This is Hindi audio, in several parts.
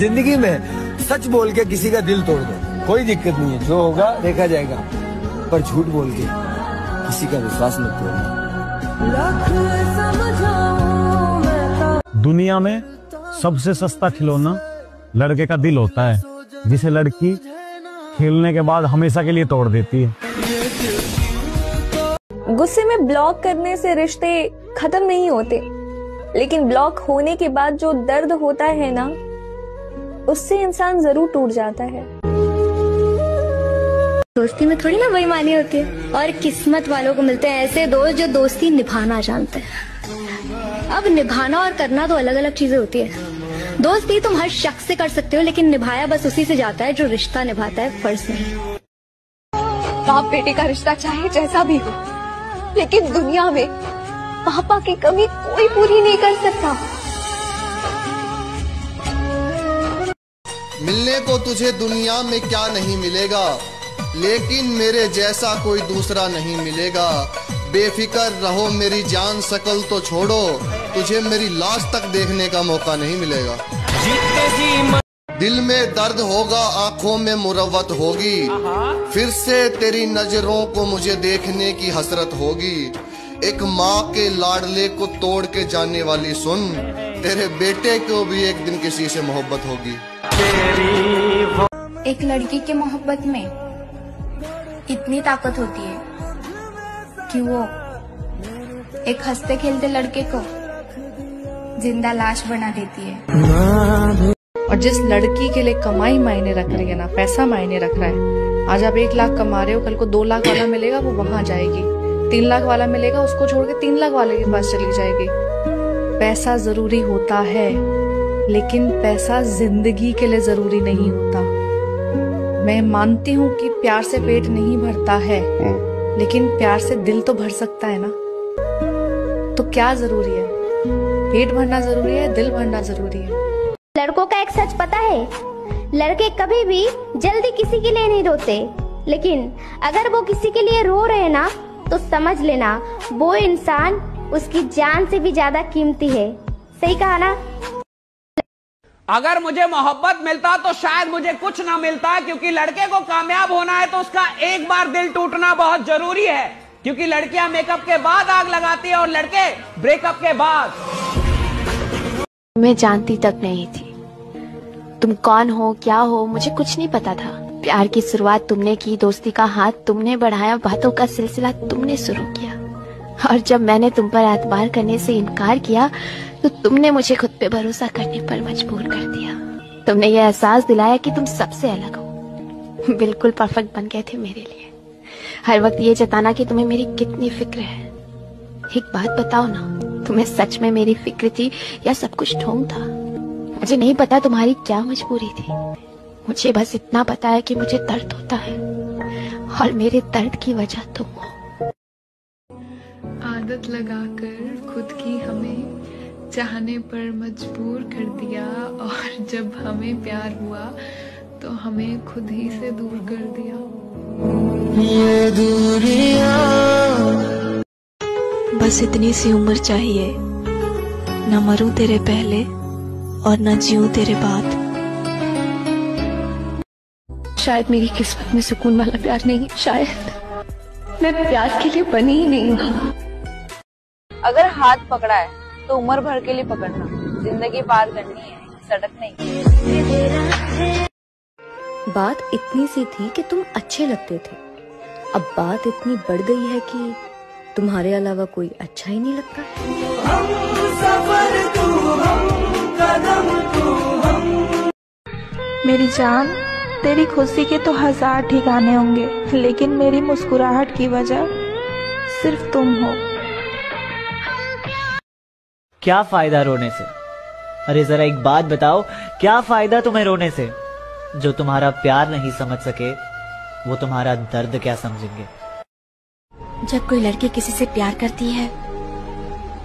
जिंदगी में सच बोल के किसी का दिल तोड़ दो, कोई दिक्कत नहीं है, जो होगा देखा जाएगा, पर झूठ बोल के किसी का विश्वास मत तोड़ना। दुनिया में सबसे सस्ता खिलौना लड़के का दिल होता है, जिसे लड़की खेलने के बाद हमेशा के लिए तोड़ देती है। गुस्से में ब्लॉक करने से रिश्ते खत्म नहीं होते, लेकिन ब्लॉक होने के बाद जो दर्द होता है ना, उससे इंसान जरूर टूट जाता है। दोस्ती में थोड़ी ना बेईमानी होती है, और किस्मत वालों को मिलते हैं ऐसे दोस्त जो दोस्ती निभाना जानते हैं। अब निभाना और करना तो अलग अलग चीजें होती है। दोस्ती तुम हर शख्स से कर सकते हो, लेकिन निभाया बस उसी से जाता है जो रिश्ता निभाता है, फर्ज नहीं। बाप बेटे का रिश्ता चाहे जैसा भी हो, लेकिन दुनिया में पापा की कमी कोई पूरी नहीं कर सकता। मिलने को तुझे दुनिया में क्या नहीं मिलेगा, लेकिन मेरे जैसा कोई दूसरा नहीं मिलेगा। बेफिक्र रहो मेरी जान, शकल तो छोड़ो, तुझे मेरी लाश तक देखने का मौका नहीं मिलेगा। दिल में दर्द होगा, आंखों में मुरव्वत होगी, फिर से तेरी नजरों को मुझे देखने की हसरत होगी। एक माँ के लाडले को तोड़ के जाने वाली सुन, तेरे बेटे को भी एक दिन किसी से मोहब्बत होगी। एक लड़की के मोहब्बत में इतनी ताकत होती है कि वो एक हंसते खेलते लड़के को जिंदा लाश बना देती है। और जिस लड़की के लिए कमाई मायने रख रही है ना, पैसा मायने रख रहा है, आज आप 1 लाख कमा रहे हो, कल को 2 लाख वाला मिलेगा, वो वहां जाएगी। 3 लाख वाला मिलेगा, उसको छोड़ के 3 लाख वाले के पास चली जाएगी। पैसा जरूरी होता है, लेकिन पैसा जिंदगी के लिए जरूरी नहीं होता। मैं मानती हूँ कि प्यार से पेट नहीं भरता है, लेकिन प्यार से दिल तो भर सकता है ना। तो क्या जरूरी है, पेट भरना जरूरी है, दिल भरना जरूरी है। लड़कों का एक सच पता है, लड़के कभी भी जल्दी किसी के लिए नहीं रोते, लेकिन अगर वो किसी के लिए रो रहे ना, तो समझ लेना वो इंसान उसकी जान से भी ज्यादा कीमती है। सही कहा ना? अगर मुझे मोहब्बत मिलता तो शायद मुझे कुछ ना मिलता, क्योंकि लड़के को कामयाब होना है तो उसका एक बार दिल टूटना बहुत जरूरी है, क्योंकि लड़कियां मेकअप के बाद आग लगाती है और लड़के ब्रेकअप के बाद। मैं जानती तक नहीं थी तुम कौन हो, क्या हो, मुझे कुछ नहीं पता था। प्यार की शुरुआत तुमने की, दोस्ती का हाथ तुमने बढ़ाया, बातों का सिलसिला तुमने शुरू किया, और जब मैंने तुम पर एतबार करने से इनकार किया तो तुमने मुझे खुद पे भरोसा करने पर मजबूर कर दिया। तुमने ये एहसास दिलाया कि तुम सबसे अलग हो, बिल्कुल परफेक्ट बन गए थे मेरे लिए। हर वक्त ये जताना कि तुम्हें मेरी कितनी फिक्र है। एक बात बताओ ना, तुम्हें सच में मेरी फिक्र थी या सब कुछ ढोंग था? मुझे नहीं पता तुम्हारी क्या मजबूरी थी, मुझे बस इतना पता है कि मुझे दर्द होता है, और मेरे दर्द की वजह तुम हो। आदत लगाकर खुद की हमें चाहने पर मजबूर कर दिया, और जब हमें प्यार हुआ तो हमें खुद ही से दूर कर दिया। ये दूरियां बस इतनी सी उम्र चाहिए, न मरूं तेरे पहले और न जीऊं तेरे बाद। शायद मेरी किस्मत में सुकून वाला प्यार नहीं, शायद मैं प्यार के लिए बनी ही नहीं हूँ। अगर हाथ पकड़ा है तो उम्र भर के लिए पकड़ना, जिंदगी पार करनी है, सड़क नहीं। बात इतनी सी थी कि तुम अच्छे लगते थे, अब बात इतनी बढ़ गई है कि तुम्हारे अलावा कोई अच्छा ही नहीं लगता। हम सफर तू, हम कदम तू, हम। मेरी जान, तेरी खुशी के तो 1000 ठिकाने होंगे, लेकिन मेरी मुस्कुराहट की वजह सिर्फ तुम हो। क्या फायदा रोने से? अरे जरा एक बात बताओ, क्या फायदा तुम्हें रोने से? जो तुम्हारा प्यार नहीं समझ सके, वो तुम्हारा दर्द क्या समझेंगे? जब कोई लड़की किसी से प्यार करती है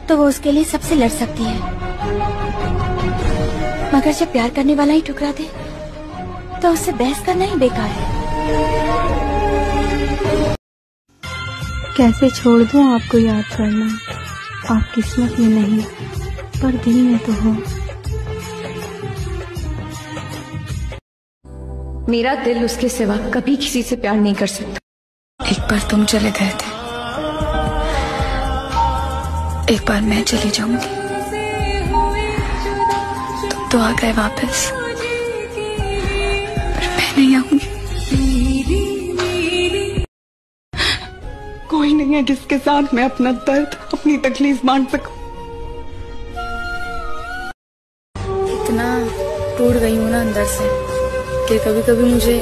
तो वो उसके लिए सबसे लड़ सकती है, मगर जब प्यार करने वाला ही ठुकरा दे तो उससे बहस करना ही बेकार है। कैसे छोड़ दूं आपको याद करना, आप किस्मत में नहीं पर दिल में तो हो। मेरा दिल उसके सिवा कभी किसी से प्यार नहीं कर सकता। एक बार तुम चले गए थे, एक बार मैं चली जाऊंगी। तुम तो आ गए वापस, पर मैं नहीं आऊंगी। कोई नहीं है जिसके साथ मैं अपना दर्द, अपनी तकलीफ बांट सकूं। इतना टूट गई हूं ना अंदर से कि कभी कभी मुझे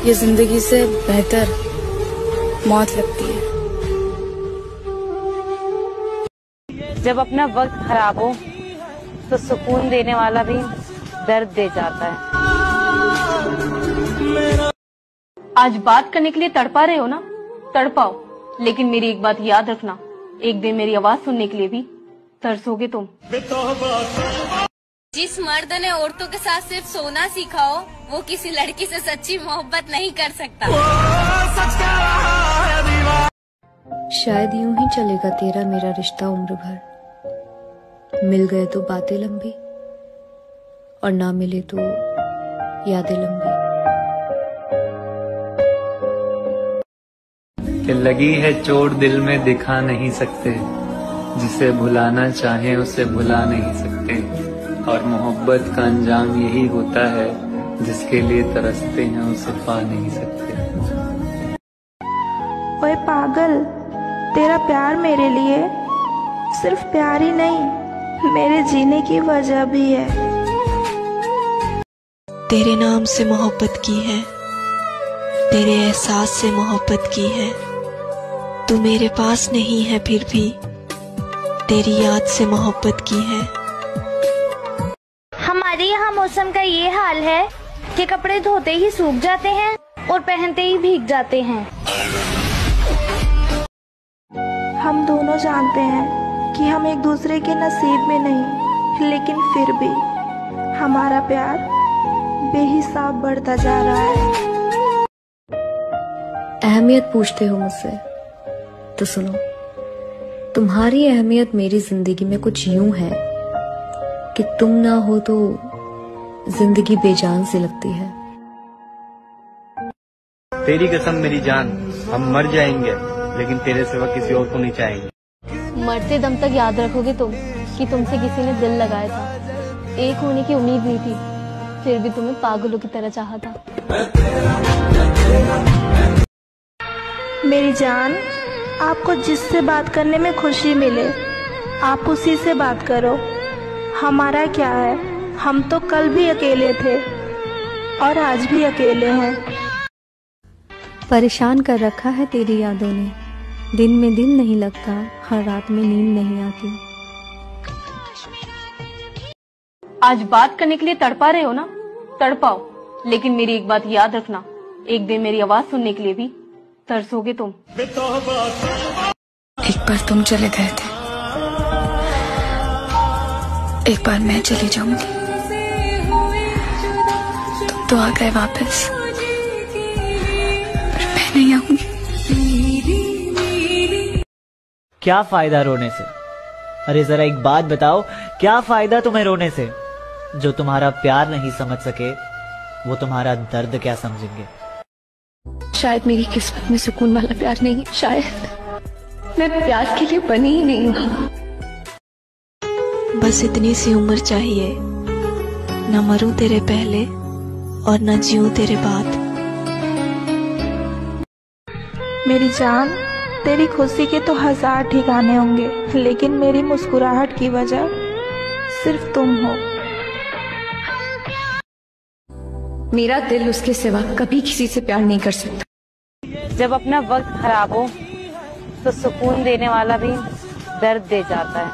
ये जिंदगी से बेहतर मौत लगती है। जब अपना वक्त खराब हो तो सुकून देने वाला भी दर्द दे जाता है। आज बात करने के लिए तड़पा रहे हो ना, तड़पाओ, लेकिन मेरी एक बात याद रखना, एक दिन मेरी आवाज सुनने के लिए भी तरसोगे तुम। जिस मर्द ने औरतों के साथ सिर्फ सोना सीखा हो, वो किसी लड़की से सच्ची मोहब्बत नहीं कर सकता। शायद यूं ही चलेगा तेरा मेरा रिश्ता उम्र भर। मिल गए तो बातें लंबी, और ना मिले तो यादें लंबी। कि लगी है चोट दिल में दिखा नहीं सकते, जिसे भुलाना चाहे उसे भुला नहीं सकते, और मोहब्बत का अंजाम यही होता है, जिसके लिए तरसते हैं उसे पा नहीं सकते। ओए पागल, तेरा प्यार मेरे लिए सिर्फ प्यार ही नहीं, मेरे जीने की वजह भी है। तेरे नाम से मोहब्बत की है, तेरे एहसास से मोहब्बत की है। तू मेरे पास नहीं है फिर भी तेरी याद से मोहब्बत की है। हमारे यहाँ मौसम का ये हाल है कि कपड़े धोते ही सूख जाते हैं और पहनते ही भीग जाते हैं। हम दोनों जानते हैं कि हम एक दूसरे के नसीब में नहीं, लेकिन फिर भी हमारा प्यार बेहिसाब बढ़ता जा रहा है। अहमियत पूछते हो मुझसे, तो सुनो, तुम्हारी अहमियत मेरी जिंदगी में कुछ यूं है कि तुम ना हो तो जिंदगी बेजान सी लगती है। तेरी कसम मेरी जान, हम मर जाएंगे लेकिन तेरे सिवा किसी और को नहीं चाहेंगे। मरते दम तक याद रखोगे तुम कि तुमसे किसी ने दिल लगाया था। एक होने की उम्मीद नहीं थी, फिर भी तुम्हें पागलों की तरह चाहा था। मेरी जान, आपको जिससे बात करने में खुशी मिले आप उसी से बात करो। हमारा क्या है, हम तो कल भी अकेले थे और आज भी अकेले हैं। परेशान कर रखा है तेरी यादों ने, दिन में दिल नहीं लगता, हर रात में नींद नहीं आती। आज बात करने के लिए तड़पा रहे हो ना, तड़पाओ, लेकिन मेरी एक बात याद रखना, एक दिन मेरी आवाज सुनने के लिए भी तरसोगे तुम। एक बार तुम चले गए थे, एक बार मैं चली जाऊंगी। तुम तो आ गए वापस, पर मैं नहीं आऊंगी। क्या फायदा रोने से? अरे जरा एक बात बताओ, क्या फायदा तुम्हें रोने से? जो तुम्हारा प्यार नहीं समझ सके, वो तुम्हारा दर्द क्या समझेंगे? शायद मेरी किस्मत में सुकून वाला प्यार नहीं, शायद मैं प्यार के लिए बनी ही नहीं हूँ। बस इतनी सी उम्र चाहिए, न मरूं तेरे पहले और न जीऊं तेरे बाद। मेरी जान, तेरी खुशी के तो 1000 ठिकाने होंगे, लेकिन मेरी मुस्कुराहट की वजह सिर्फ तुम हो। मेरा दिल उसके सिवा कभी किसी से प्यार नहीं कर सकता। जब अपना वक्त खराब हो तो सुकून देने वाला भी दर्द दे जाता है।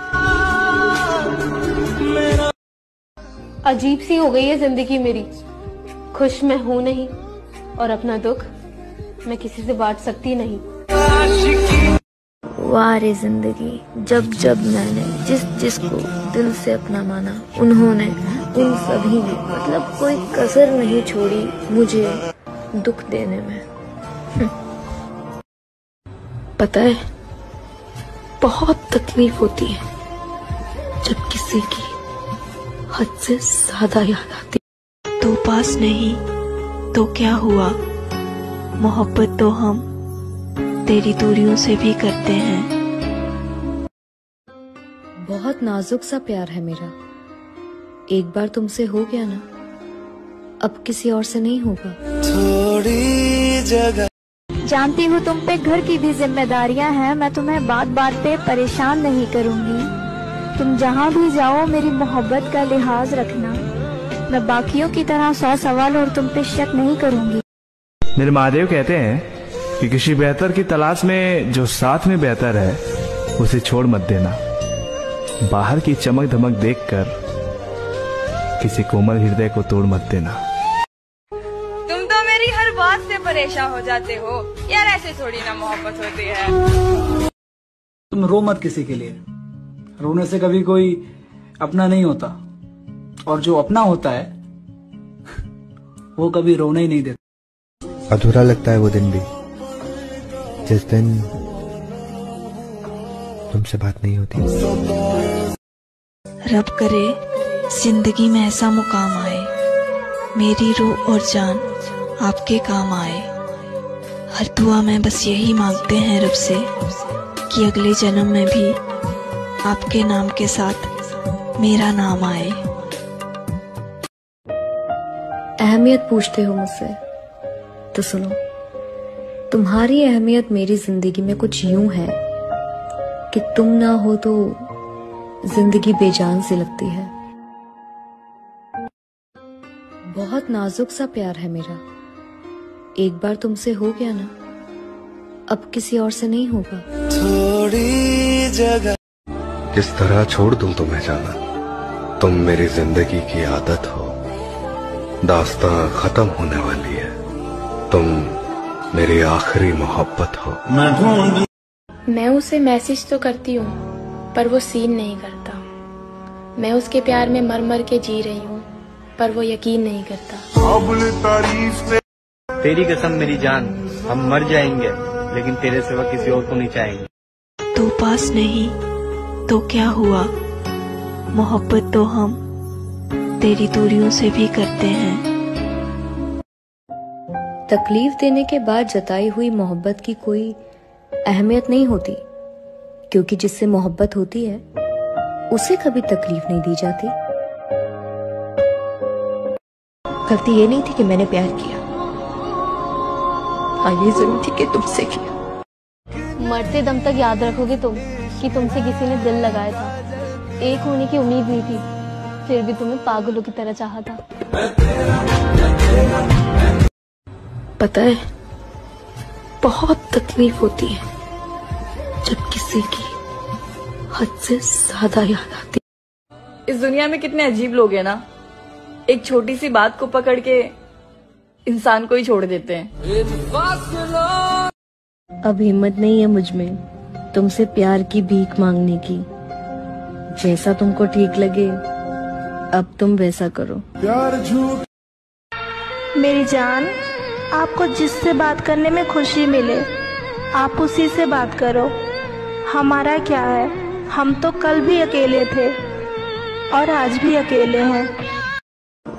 अजीब सी हो गई है जिंदगी मेरी, खुश मैं हूं नहीं और अपना दुख मैं किसी से बांट सकती नहीं। वाह रे जिंदगी, जब जब मैंने जिस जिसको दिल से अपना माना, उन्होंने उन सभी ने मतलब कोई कसर नहीं छोड़ी मुझे दुख देने में। पता है, बहुत तकलीफ होती है जब किसी की हद से ज्यादा याद आती। तू पास नहीं, तो क्या हुआ, मोहब्बत तो हम तेरी दूरियों से भी करते हैं। बहुत नाजुक सा प्यार है मेरा, एक बार तुमसे हो गया ना, अब किसी और से नहीं होगा। थोड़ी जगह जानती हूँ तुम पे घर की भी जिम्मेदारियाँ हैं, मैं तुम्हें बात बात पे परेशान नहीं करूँगी। तुम जहाँ भी जाओ मेरी मोहब्बत का लिहाज रखना, मैं बाकियों की तरह 100 सवाल और तुम पे शक नहीं करूँगी। मेरे महादेव कहते हैं कि किसी बेहतर की तलाश में जो साथ में बेहतर है उसे छोड़ मत देना। बाहर की चमक धमक देखकर किसी कोमल हृदय को तोड़ मत देना। तुम तो मेरी हर बात से परेशान हो जाते हो यार, ऐसे थोड़ी ना मोहब्बत होती है। तुम रो मत किसी के लिए, रोने से कभी कोई अपना नहीं होता, और जो अपना होता है वो कभी रोने ही नहीं देता। अधूरा लगता है वो दिन भी जिस दिन तुमसे बात नहीं होती। रब करे जिंदगी में ऐसा मुकाम आए, मेरी रूह और जान आपके काम आए। हर दुआ में बस यही मांगते हैं रब से कि अगले जन्म में भी आपके नाम के साथ मेरा नाम आए। अहमियत पूछते हो मुझसे, तो सुनो, तुम्हारी अहमियत मेरी जिंदगी में कुछ यूं है कि तुम ना हो तो जिंदगी बेजान सी लगती है। बहुत नाजुक सा प्यार है मेरा, एक बार तुमसे हो गया ना, अब किसी और से नहीं होगा। थोड़ी जगह किस तरह छोड़ दूं तुम्हें जाना, तुम मेरी जिंदगी की आदत हो, दास्तां खत्म होने वाली है, तुम मेरी आखिरी मोहब्बत हो। मैं उसे मैसेज तो करती हूँ पर वो सीन नहीं करता। मैं उसके प्यार में मर मर के जी रही हूँ पर वो यकीन नहीं करता। तेरी कसम मेरी जान, हम मर जाएंगे लेकिन तेरे सिवा किसी और को नहीं चाहेंगे। तू पास नहीं तो क्या हुआ, मोहब्बत तो हम तेरी दूरियों से भी करते हैं। तकलीफ देने के बाद जताई हुई मोहब्बत की कोई अहमियत नहीं होती, क्योंकि जिससे मोहब्बत होती है उसे कभी तकलीफ नहीं दी जाती। गलती ये नहीं थी कि मैंने प्यार किया, हाँ ये जरूर थी कि तुमसे किया। मरते दम तक याद रखोगे तुम कि तुमसे किसी ने दिल लगाया था। एक होने की उम्मीद नहीं थी, फिर भी तुम्हें पागलों की तरह चाहा था। पता है बहुत तकलीफ होती है जब किसी की हद से ज्यादा याद आती। इस दुनिया में कितने अजीब लोग हैं ना, एक छोटी सी बात को पकड़ के इंसान को ही छोड़ देते हैं। अब हिम्मत नहीं है मुझ में तुमसे प्यार की भीख मांगने की। जैसा तुमको ठीक लगे अब तुम वैसा करो। मेरी जान, आपको जिससे बात करने में खुशी मिले आप उसी से बात करो। हमारा क्या है, हम तो कल भी अकेले थे और आज भी अकेले हैं।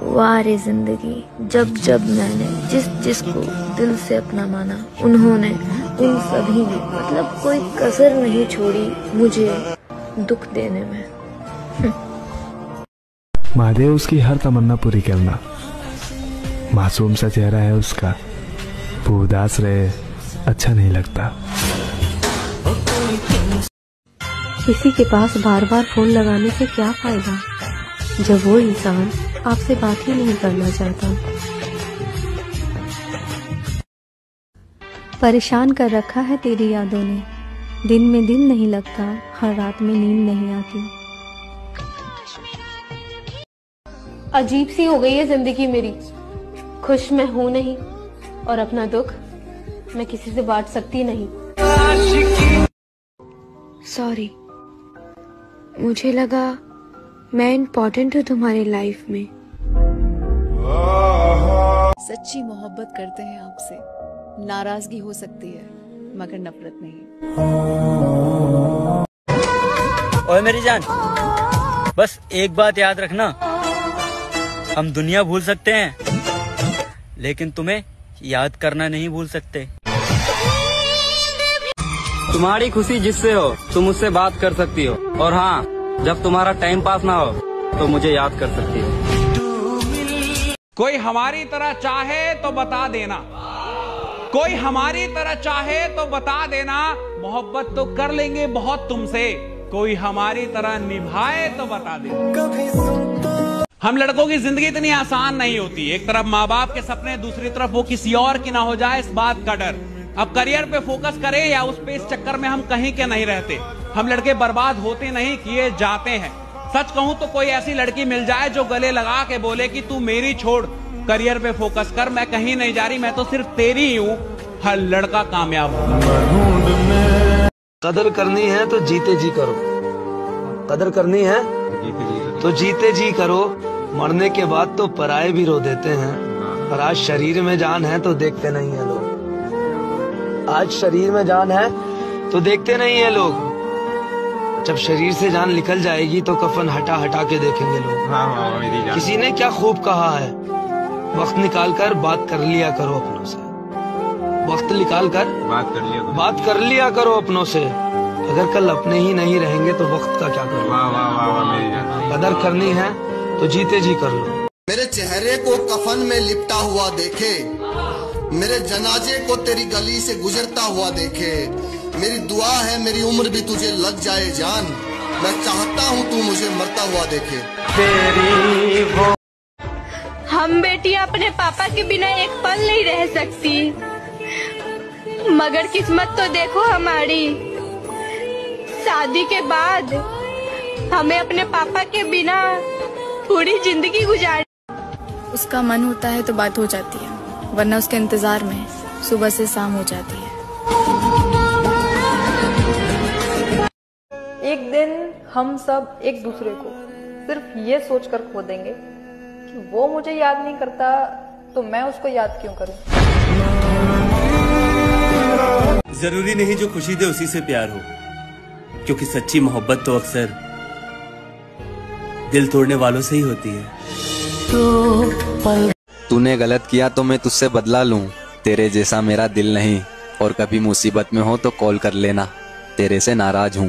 वाह रे जिंदगी, जब जब मैंने जिस जिसको दिल से अपना माना, उन्होंने उन सभी ने मतलब कोई कसर नहीं छोड़ी मुझे दुख देने में। महादेव उसकी हर तमन्ना पूरी करना। मासूम सा चेहरा है उसका, वो उदास रहे अच्छा नहीं लगता। किसी के पास बार बार फोन लगाने से क्या फायदा जब वो इंसान आपसे बात ही नहीं करना चाहता। परेशान कर रखा है तेरी यादों ने, दिन में दिल नहीं लगता, हर रात में नींद नहीं आती। अजीब सी हो गई है जिंदगी मेरी, खुश मैं हूं नहीं और अपना दुख मैं किसी से बांट सकती नहीं। सॉरी, मुझे लगा मैं इम्पोर्टेंट हूँ तुम्हारी लाइफ में। सच्ची मोहब्बत करते हैं आपसे, नाराजगी हो सकती है मगर नफरत नहीं। ओए मेरी जान, बस एक बात याद रखना, हम दुनिया भूल सकते हैं लेकिन तुम्हें याद करना नहीं भूल सकते। तुम्हारी खुशी जिससे हो तुम उससे बात कर सकती हो, और हाँ, जब तुम्हारा टाइम पास ना हो तो मुझे याद कर सकती हो। कोई हमारी तरह चाहे तो बता देना, कोई हमारी तरह चाहे तो बता देना, मोहब्बत तो कर लेंगे बहुत तुमसे, कोई हमारी तरह निभाए तो बता देना। हम लड़कों की जिंदगी इतनी आसान नहीं होती। एक तरफ माँ बाप के सपने, दूसरी तरफ वो किसी और की ना हो जाए इस बात का डर। अब करियर पे फोकस करें या उस पे, इस चक्कर में हम कहीं के नहीं रहते। हम लड़के बर्बाद होते नहीं, किए जाते हैं। सच कहूं तो कोई ऐसी लड़की मिल जाए जो गले लगा के बोले कि तू मेरी छोड़, करियर पे फोकस कर, मैं कहीं नहीं जा रही, मैं तो सिर्फ तेरी ही हूँ, हर लड़का कामयाब होगा। कदर करनी है तो जीते जी करो, कदर करनी है तो जीते जी करो। मरने के बाद तो पराये भी रो देते हैं, पर आज शरीर में जान है तो देखते नहीं है लोग। आज शरीर में जान है तो देखते नहीं है लोग। जब शरीर से जान निकल जाएगी तो कफन हटा हटा के देखेंगे लोग। किसी ने क्या खूब कहा है, वक्त निकाल कर बात कर लिया करो अपनों से, वक्त निकाल कर बात कर लिया करो अपनों से। अगर कल अपने ही नहीं रहेंगे तो वक्त का क्या करोगे। कदर करनी है तो जीते जी कर लो। मेरे चेहरे को कफन में लिपटा हुआ देखे, मेरे जनाजे को तेरी गली से गुजरता हुआ देखे। मेरी दुआ है मेरी उम्र भी तुझे लग जाए जान, मैं चाहता हूँ तू मुझे मरता हुआ देखे। हम बेटियां अपने पापा के बिना एक पल नहीं रह सकती, मगर किस्मत तो देखो हमारी, शादी के बाद हमें अपने पापा के बिना पूरी जिंदगी गुजार। उसका मन होता है तो बात हो जाती है, वरना उसके इंतजार में सुबह से शाम हो जाती है। एक दिन हम सब एक दूसरे को सिर्फ ये सोचकर खो देंगे कि वो मुझे याद नहीं करता तो मैं उसको याद क्यों करूं। जरूरी नहीं जो खुशी दे उसी से प्यार हो, क्योंकि सच्ची मोहब्बत तो अक्सर दिल तोड़ने वालों से ही होती है। तूने गलत किया तो मैं तुझसे बदला लूं, तेरे जैसा मेरा दिल नहीं, और कभी मुसीबत में हो तो कॉल कर लेना, तेरे से नाराज हूँ,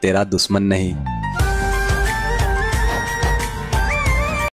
तेरा दुश्मन नहीं।